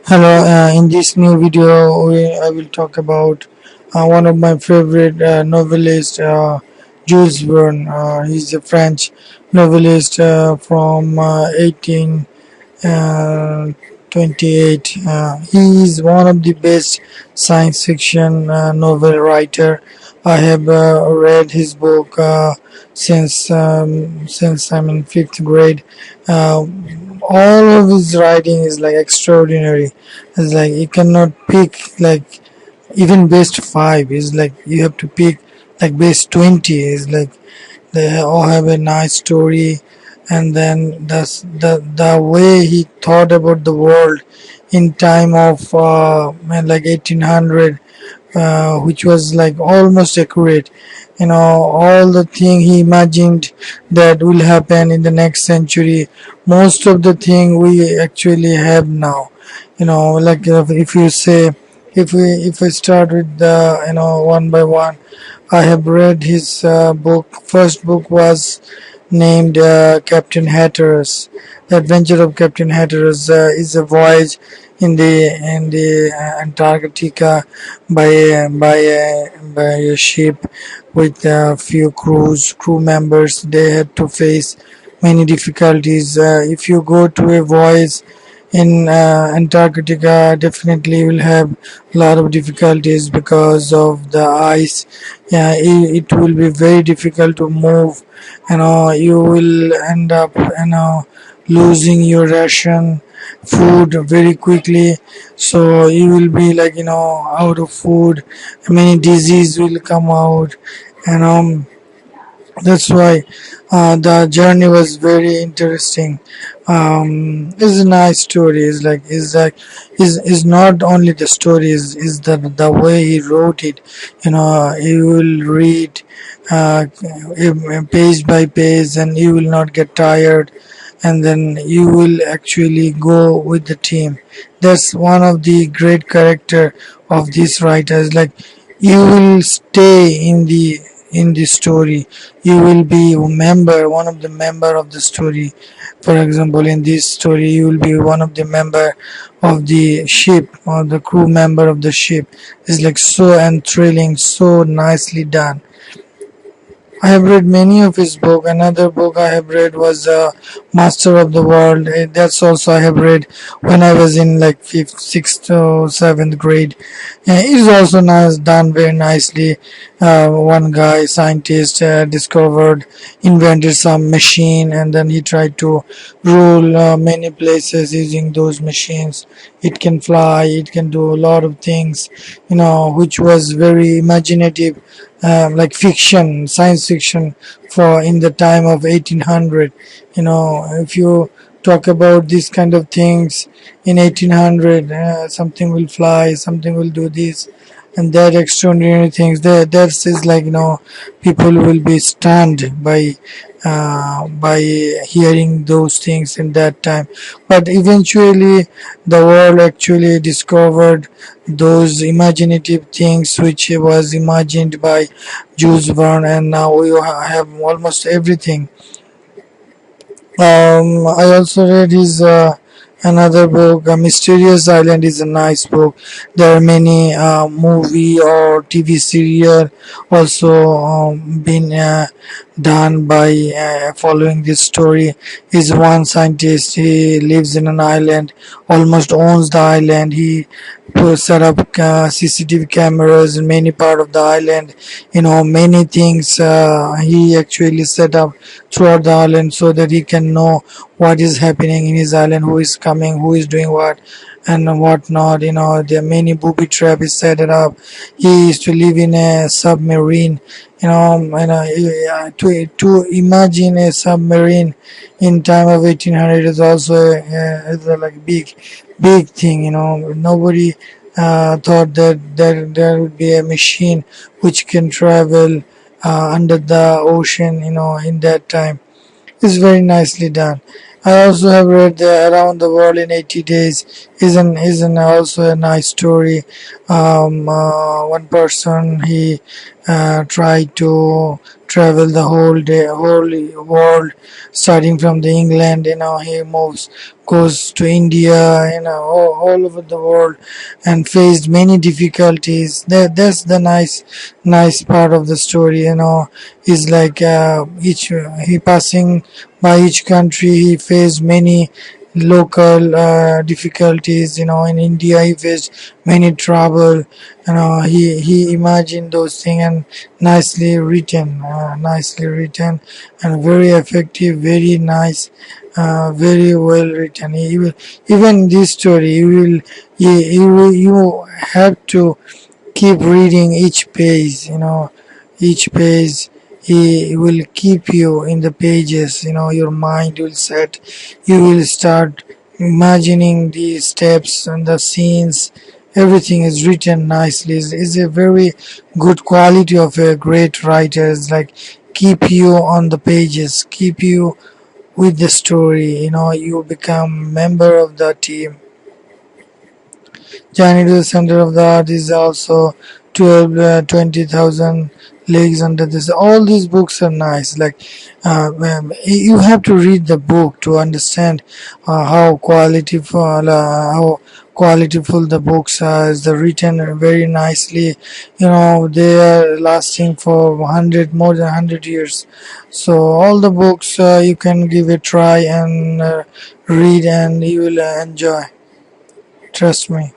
Hello, in this new video, I will talk about one of my favorite novelists, Jules Verne. He's a French novelist from 1828. He is one of the best science fiction novel writer. I have read his book since I'm in fifth grade. Uh, all of his writing is like extraordinary. It's like you cannot pick like even best five. Is like you have to pick like best 20. Is like they all have a nice story, and then the way he thought about the world in time of like 1800, which was like almost accurate. All the thing he imagined that will happen in the next century, most of the thing we actually have now. Like if you say, if I start with the one by one, I have read his book. First book was named Captain Hatteras. The Adventure of Captain Hatteras is a voyage in the Antarctica by a ship with a few crew members. They had to face many difficulties. If you go to a voyage in Antarctica, definitely you will have a lot of difficulties because of the ice. Yeah, it will be very difficult to move. You will end up losing your ration food very quickly, so you will be like out of food. Many disease will come out, and that's why the journey was very interesting. It's a nice story. Is not only the story, is the way he wrote it. You will read page by page, and you will not get tired, and then you will actually go with the team. That's one of the great character of these writers. Like you will stay in the story. You will be a member, one of the member of the story. For example, in this story, you will be one of the member of the ship, or the crew member of the ship. It's like so enthralling, so nicely done. I have read many of his book. Another book I have read was Master of the World. That's also I have read when I was in like fifth, sixth, or seventh grade. It is also nice, done very nicely. One guy, scientist, invented some machine, and then he tried to rule many places using those machines. It can fly. It can do a lot of things. Which was very imaginative, like fiction, science fiction for in the time of 1800. If you talk about these kind of things in 1800, something will fly, something will do this and that extraordinary things. That's is like people will be stunned by hearing those things in that time. But eventually, the world actually discovered those imaginative things which was imagined by Jules Verne, and now we have almost everything. I also read his another book, Mysterious Island is a nice book. There are many movie or TV serial also been done by following this story. Is one scientist, he lives in an island, almost owns the island. He set up CCTV cameras in many part of the island. Many things he actually set up throughout the island so that he can know what is happening in his island, who is coming, who is doing what, and what not. There are many booby trap is set it up. He used to live in a submarine. To imagine a submarine in time of 1800 is also is a like big thing. Nobody thought that there would be a machine which can travel under the ocean. In that time, it's very nicely done. I also have read Around the World in 80 Days. Isn't also a nice story. One person he tried to travel the whole day, whole world, starting from the England. He moves, goes to India, all over the world, and faced many difficulties. That's the nice part of the story. Is like each he passing by each country, he faced many local difficulties. In India, he faced many trouble. He imagined those things, and nicely written, and very effective, very nice, very well written. Even this story, you have to keep reading each page. Each page, he will keep you in the pages. Your mind will set, you will start imagining the steps and the scenes. Everything is written nicely. Is a very good quality of a great writer. It's like keep you on the pages, keep you with the story. You become member of the team. Journey to the Center of the Earth is also 20,000 Leagues Under the Sea. All these books are nice. Like you have to read the book to understand how qualityful the books are. They're written very nicely. They are lasting for 100, more than 100 years. So all the books you can give a try and read, and you will enjoy. Trust me.